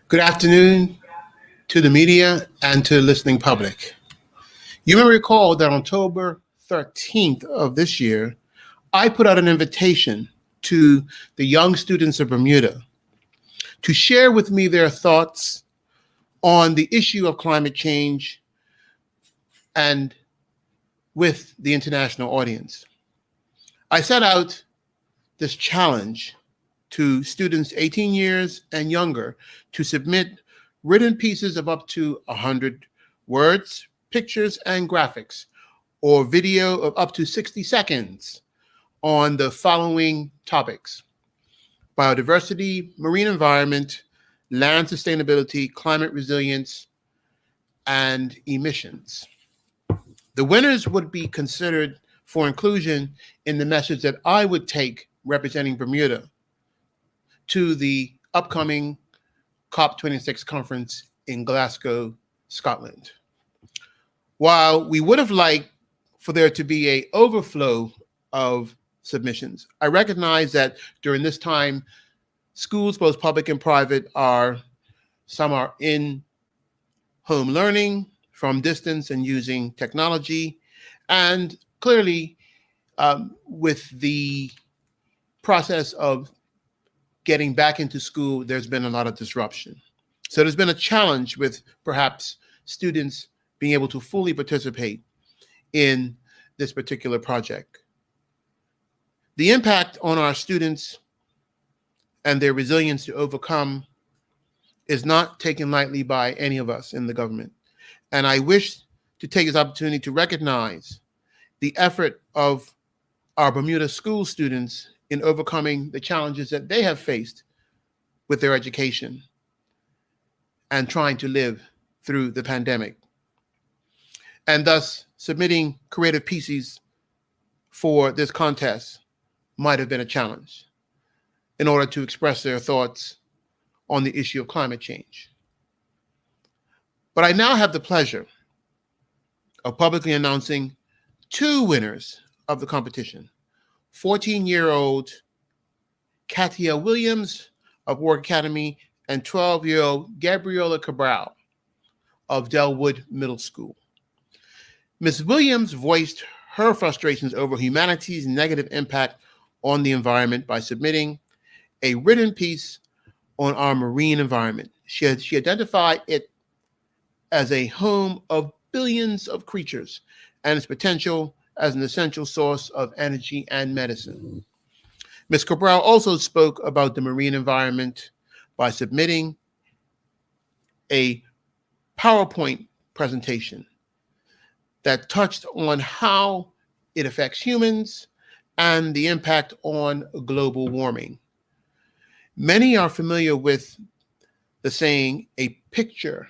Good afternoon to the media and to the listening public. You may recall that on October 13th of this year, I put out an invitation to the young students of Bermuda to share with me their thoughts on the issue of climate change and with the international audience. I set out this challenge to students 18 years and younger to submit written pieces of up to 100 words, pictures, and graphics, or video of up to 60 seconds on the following topics: biodiversity, marine environment, land sustainability, climate resilience, and emissions. The winners would be considered for inclusion in the message that I would take representing Bermuda to the upcoming COP26 conference in Glasgow, Scotland. While we would have liked for there to be an overflow of submissions, I recognize that during this time, schools, both public and private, some are in home learning from distance and using technology, and clearly with the process of getting back into school, there's been a lot of disruption. So there's been a challenge with perhaps students being able to fully participate in this particular project. The impact on our students and their resilience to overcome is not taken lightly by any of us in the government. And I wish to take this opportunity to recognize the effort of our Bermuda school students in overcoming the challenges that they have faced with their education and trying to live through the pandemic. And thus, submitting creative pieces for this contest might have been a challenge in order to express their thoughts on the issue of climate change. But I now have the pleasure of publicly announcing two winners of the competition: 14-year-old Katia Williams of Warwick Academy and 12-year-old Gabriela Cabral of Delwood Middle School. Ms. Williams voiced her frustrations over humanity's negative impact on the environment by submitting a written piece on our marine environment. She identified it as a home of billions of creatures and its potential as an essential source of energy and medicine. Ms. Cabral also spoke about the marine environment by submitting a PowerPoint presentation that touched on how it affects humans and the impact on global warming. Many are familiar with the saying, "A picture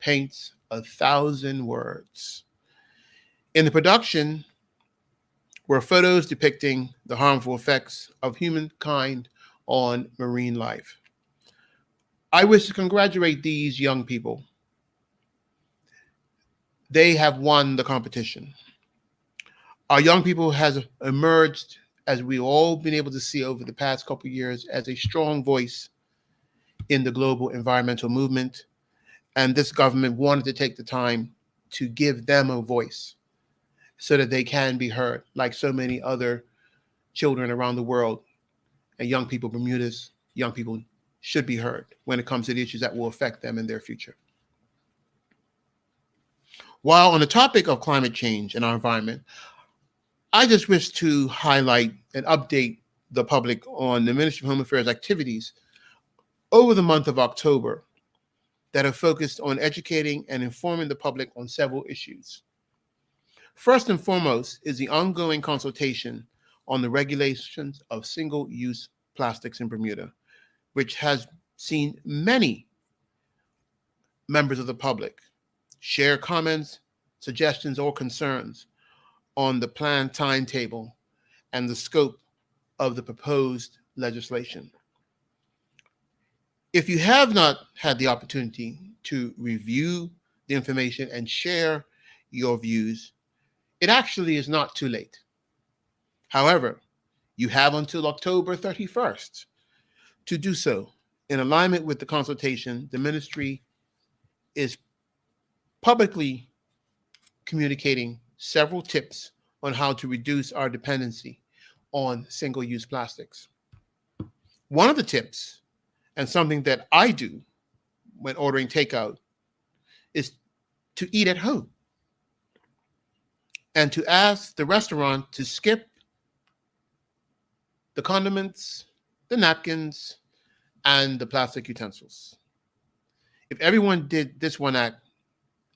paints 1,000 words." In the production were photos depicting the harmful effects of humankind on marine life. I wish to congratulate these young people. They have won the competition. Our young people has emerged, as we've all been able to see over the past couple of years, as a strong voice in the global environmental movement. And this government wanted to take the time to give them a voice so that they can be heard, like so many other children around the world and young people, Bermuda's young people should be heard when it comes to the issues that will affect them in their future. While on the topic of climate change and our environment, I just wish to highlight and update the public on the Ministry of Home Affairs activities over the month of October that are focused on educating and informing the public on several issues. First and foremost is the ongoing consultation on the regulations of single-use plastics in Bermuda, which has seen many members of the public share comments, suggestions, or concerns on the planned timetable and the scope of the proposed legislation. If you have not had the opportunity to review the information and share your views, it actually is not too late. However, you have until October 31st to do so In alignment with the consultation, the ministry is publicly communicating several tips on how to reduce our dependency on single-use plastics. One of the tips, and something that I do when ordering takeout, is to eat at home and to ask the restaurant to skip the condiments, the napkins, and the plastic utensils. If everyone did this one act,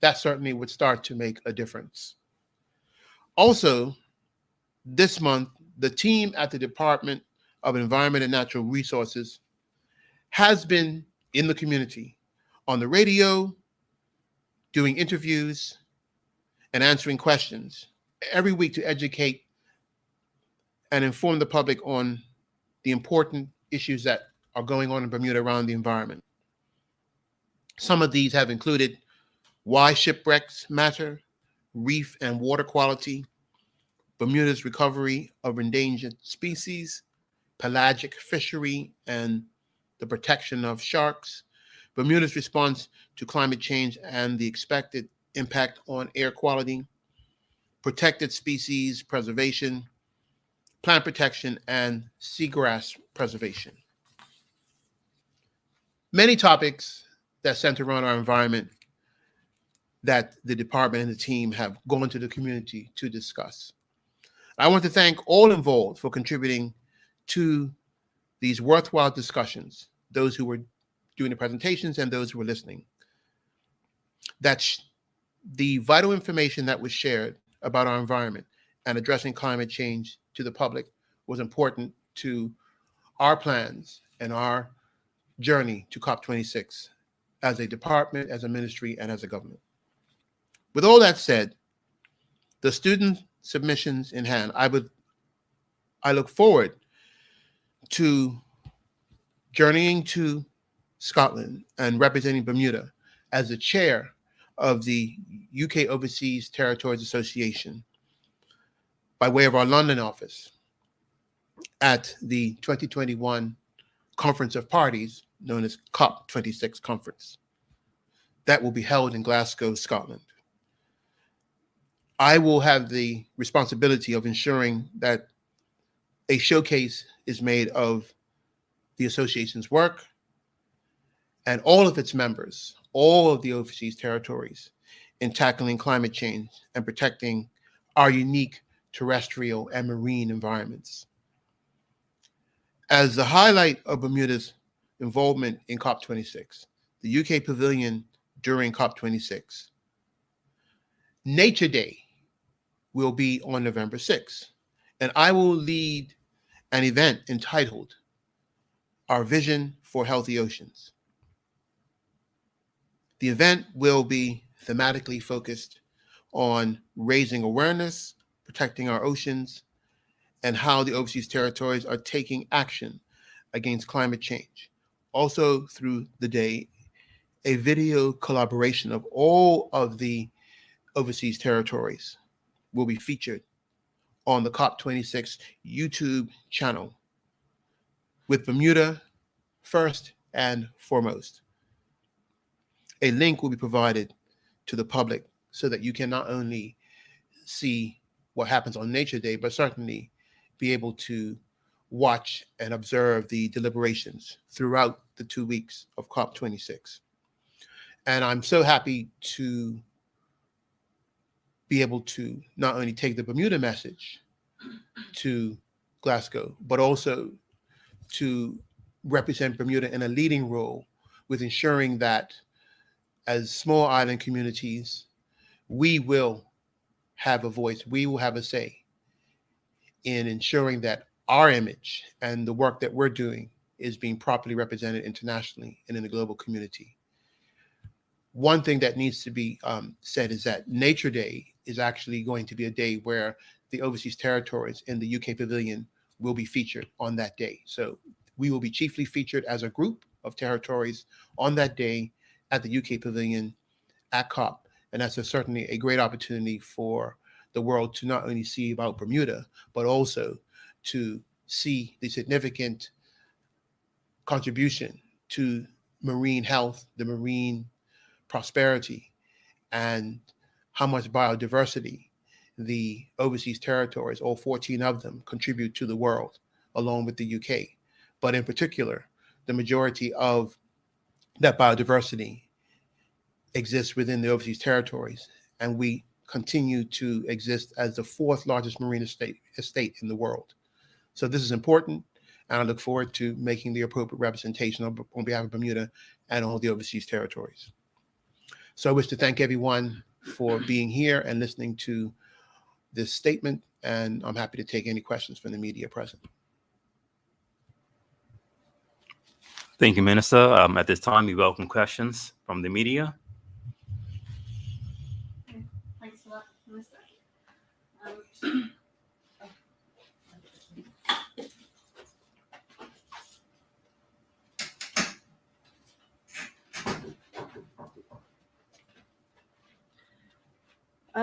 that certainly would start to make a difference. Also, this month, the team at the Department of Environment and Natural Resources has been in the community, on the radio, doing interviews, and answering questions every week to educate and inform the public on the important issues that are going on in Bermuda around the environment. Some of these have included why shipwrecks matter, reef and water quality, Bermuda's recovery of endangered species, pelagic fishery and the protection of sharks, Bermuda's response to climate change and the expected impact on air quality, protected species preservation, plant protection, and seagrass preservation. Many topics that center around our environment that the department and the team have gone to the community to discuss. I want to thank all involved for contributing to these worthwhile discussions, those who were doing the presentations and those who were listening. The vital information that was shared about our environment and addressing climate change to the public was important to our plans and our journey to COP26 as a department, as a ministry, and as a government. With all that said, the student submissions in hand, I look forward to journeying to Scotland and representing Bermuda as the chair of the UK Overseas Territories Association by way of our London office at the 2021 Conference of Parties, known as COP26 conference, that will be held in Glasgow, Scotland. I will have the responsibility of ensuring that a showcase is made of the association's work and all of its members, all of the overseas territories, in tackling climate change and protecting our unique terrestrial and marine environments. As the highlight of Bermuda's involvement in COP26, the UK Pavilion during COP26, Nature Day will be on November 6th, and I will lead an event entitled Our Vision for Healthy Oceans. The event will be thematically focused on raising awareness, protecting our oceans, and how the overseas territories are taking action against climate change. Also through the day, a video collaboration of all of the overseas territories will be featured on the COP26 YouTube channel, with Bermuda first and foremost. A link will be provided to the public so that you can not only see what happens on Nature Day, but certainly be able to watch and observe the deliberations throughout the 2 weeks of COP26. And I'm so happy to be able to not only take the Bermuda message to Glasgow, but also to represent Bermuda in a leading role with ensuring that as small island communities, we will have a voice, we will have a say in ensuring that our image and the work that we're doing is being properly represented internationally and in the global community. One thing that needs to be said is that Nature Day is actually going to be a day where the overseas territories in the UK Pavilion will be featured on that day. So we will be chiefly featured as a group of territories on that day at the UK Pavilion at COP. And that's certainly a great opportunity for the world to not only see about Bermuda, but also to see the significant contribution to marine health, the marine prosperity, and how much biodiversity the overseas territories, all 14 of them, contribute to the world, along with the UK. But in particular, the majority of that biodiversity exists within the overseas territories, and we continue to exist as the fourth largest marine estate in the world. So this is important, and I look forward to making the appropriate representation on behalf of Bermuda and all the overseas territories. So I wish to thank everyone for being here and listening to this statement, and I'm happy to take any questions from the media present. Thank you, Minister. At this time, we welcome questions from the media. Thanks for that, Minister.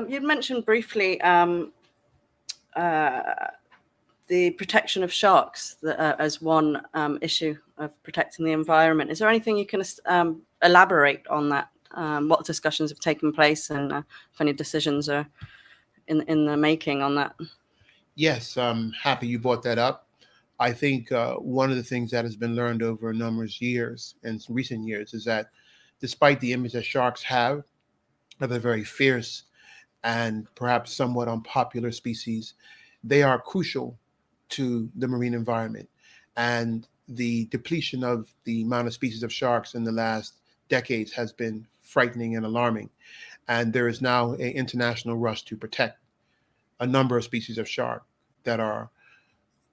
You'd mentioned briefly the protection of sharks as one issue of protecting the environment. Is there anything you can elaborate on that? What discussions have taken place, and if any decisions are in the making on that? Yes, I'm happy you brought that up. I think one of the things that has been learned over a number of years, in recent years, is that despite the image that sharks have of a very fierce and perhaps somewhat unpopular species, they are crucial to the marine environment. And the depletion of the amount of species of sharks in the last decades has been frightening and alarming. And there is now an international rush to protect a number of species of shark that are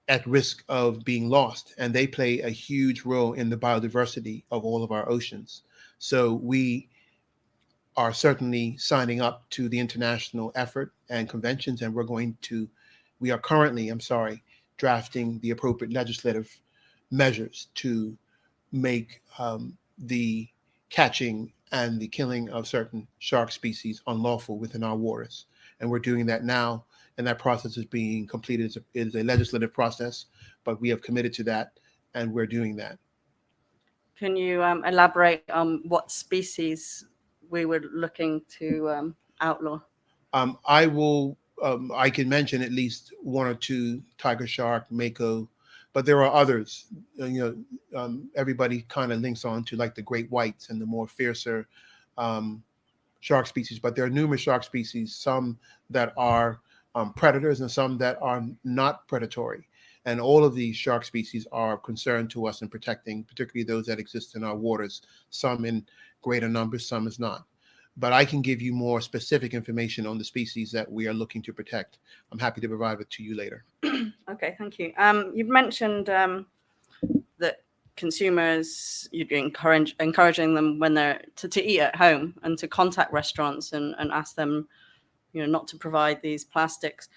at risk of being lost. And they play a huge role in the biodiversity of all of our oceans. So we are certainly signing up to the international effort and conventions, and we are currently, drafting the appropriate legislative measures to make the catching and the killing of certain shark species unlawful within our waters. And we're doing that now, and that process is being completed. It is a legislative process, but we have committed to that, and we're doing that. Can you elaborate on what species we were looking to outlaw? I can mention at least one or two: tiger shark, mako, but there are others. Everybody kind of links on to like the great whites and the more fiercer shark species, but there are numerous shark species, some that are predators and some that are not predatory. And all of these shark species are of concern to us in protecting, particularly those that exist in our waters, some in greater numbers, some is not. But I can give you more specific information on the species that we are looking to protect. I'm happy to provide it to you later. Okay, thank you. You've mentioned that consumers, you'd be encouraging them when they're to eat at home and to contact restaurants and ask them, not to provide these plastics.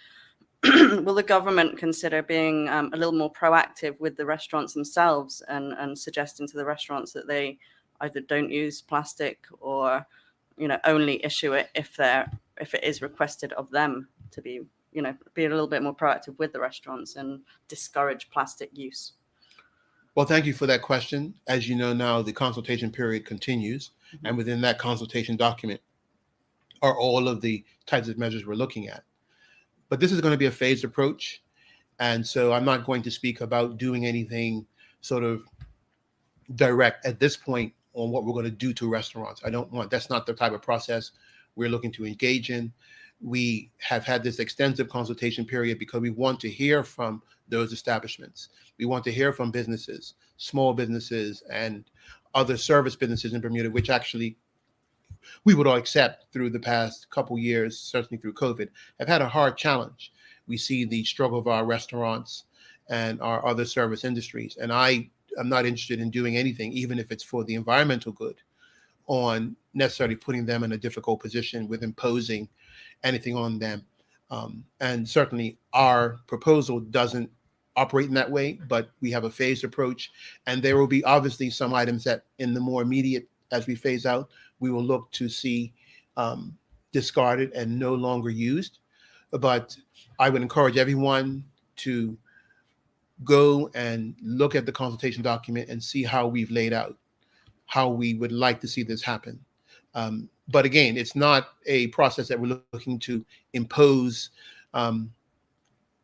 Will the government consider being a little more proactive with the restaurants themselves and suggesting to the restaurants that they either don't use plastic or only issue it if it is requested of them, to be a little bit more proactive with the restaurants and discourage plastic use? Well, thank you for that question. As you know now, the consultation period continues, and within that consultation document are all of the types of measures we're looking at. But this is going to be a phased approach, and so I'm not going to speak about doing anything sort of direct at this point on what we're going to do to restaurants. That's not the type of process we're looking to engage in. We have had this extensive consultation period because we want to hear from those establishments. We want to hear from businesses, small businesses, and other service businesses in Bermuda, which actually we would all accept through the past couple years, certainly through COVID, have had a hard challenge. We see the struggle of our restaurants and our other service industries. And I'm not interested in doing anything, even if it's for the environmental good, on necessarily putting them in a difficult position with imposing anything on them. And certainly our proposal doesn't operate in that way, but we have a phased approach. And there will be obviously some items that in the more immediate, as we phase out, we will look to see discarded and no longer used. But I would encourage everyone to go and look at the consultation document and see how we've laid out how we would like to see this happen. But again, it's not a process that we're looking to impose an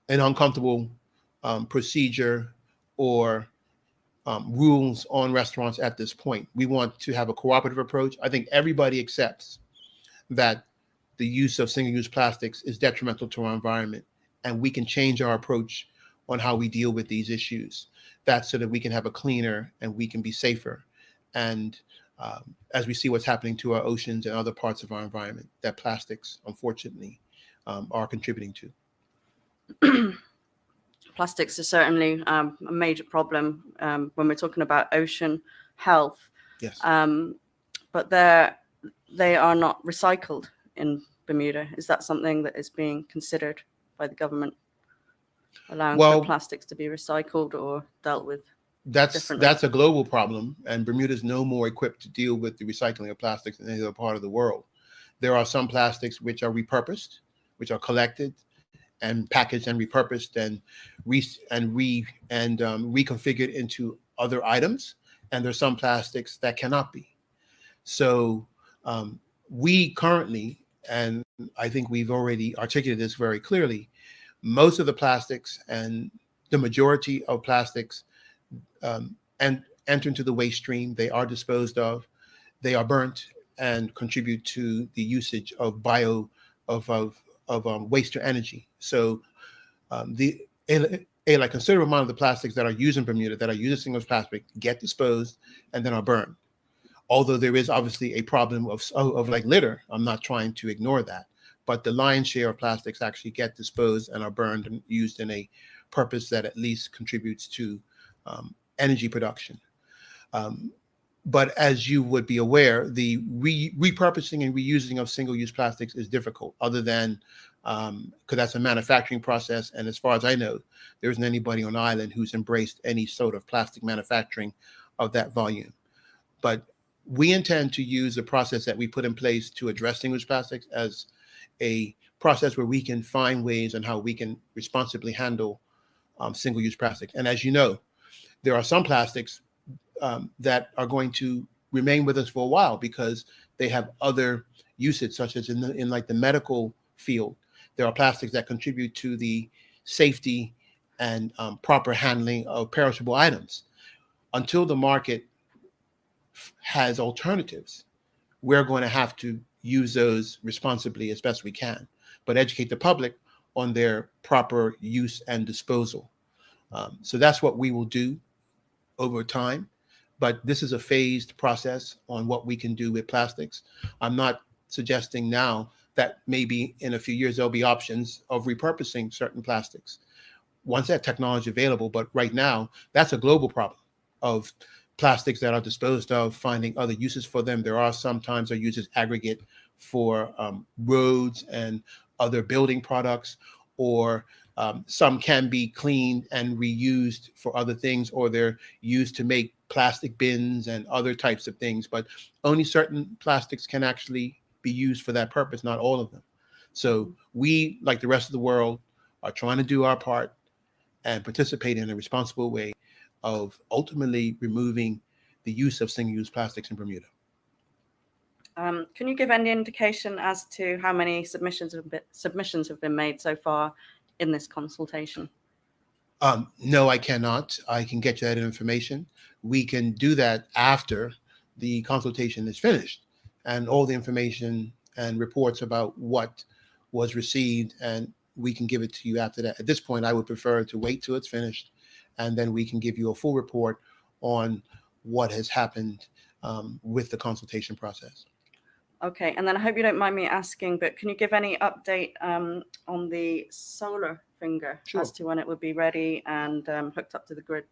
uncomfortable procedure or rules on restaurants at this point. We want to have a cooperative approach. I think everybody accepts that the use of single-use plastics is detrimental to our environment, and we can change our approach on how we deal with these issues. That's so that we can have a cleaner and we can be safer. And as we see what's happening to our oceans and other parts of our environment, that plastics, unfortunately, are contributing to. Plastics is certainly a major problem when we're talking about ocean health. Yes. But they are not recycled in Bermuda. Is that something that is being considered by the government, allowing for plastics to be recycled or dealt with? That's a global problem, and Bermuda is no more equipped to deal with the recycling of plastics than any other part of the world. There are some plastics which are repurposed, which are collected and packaged and repurposed and reconfigured into other items, and there's some plastics that cannot be. So we currently, and I think we've already articulated this very clearly, most of the plastics and the majority of plastics and enter into the waste stream. They are disposed of, they are burnt, and contribute to the usage of waste to energy. So a considerable amount of the plastics that are used in Bermuda, that are used as single-use plastic, get disposed and then are burned. Although there is obviously a problem of like litter, I'm not trying to ignore that, but the lion's share of plastics actually get disposed and are burned and used in a purpose that at least contributes to energy production. But as you would be aware, the repurposing and reusing of single-use plastics is difficult, other than because that's a manufacturing process. And as far as I know, there isn't anybody on the island who's embraced any sort of plastic manufacturing of that volume. But we intend to use the process that we put in place to address single-use plastics as a process where we can find ways on how we can responsibly handle single-use plastic. And as you know, there are some plastics that are going to remain with us for a while because they have other usage, such as in like the medical field. There are plastics that contribute to the safety and proper handling of perishable items. Until the market has alternatives, we're going to have to use those responsibly as best we can, but educate the public on their proper use and disposal. So that's what we will do over time. But this is a phased process on what we can do with plastics. I'm not suggesting now that maybe in a few years there'll be options of repurposing certain plastics once that technology is available. But right now, that's a global problem of plastics that are disposed of, finding other uses for them. There are sometimes they're used as aggregate for roads and other building products, or some can be cleaned and reused for other things, or they're used to make plastic bins and other types of things. But only certain plastics can actually be used for that purpose, not all of them. So we, like the rest of the world, are trying to do our part and participate in a responsible way of ultimately removing the use of single-use plastics in Bermuda. Can you give any indication as to how many submissions have been made so far in this consultation? No, I cannot. I can get you that information. We can do that after the consultation is finished, and all the information and reports about what was received, and we can give it to you after that. At this point, I would prefer to wait till it's finished, and then we can give you a full report on what has happened with the consultation process. Okay, and then I hope you don't mind me asking, but can you give any update on the solar finger? Sure. As to when it would be ready and hooked up to the grid?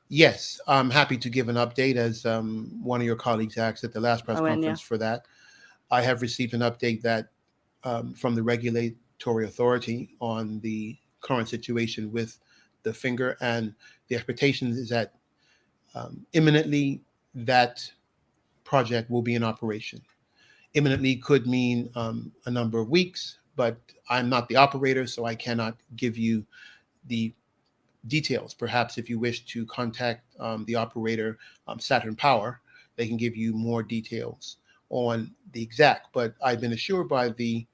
Yes, I'm happy to give an update, as one of your colleagues asked at the last press conference for that. I have received an update that from the regulatory authority on the current situation with the finger, and the expectation is that imminently that project will be in operation. Imminently could mean a number of weeks, but I'm not the operator, so I cannot give you the details. Perhaps if you wish to contact the operator, Saturn Power, they can give you more details on the exact. But I've been assured by the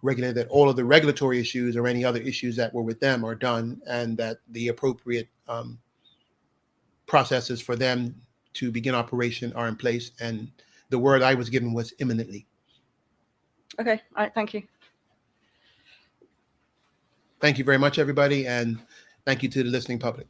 regulator that all of the regulatory issues or any other issues that were with them are done, and that the appropriate processes for them to begin operation are in place. And the word I was given was imminently. Okay. All right. Thank you. Thank you very much, everybody, and thank you to the listening public.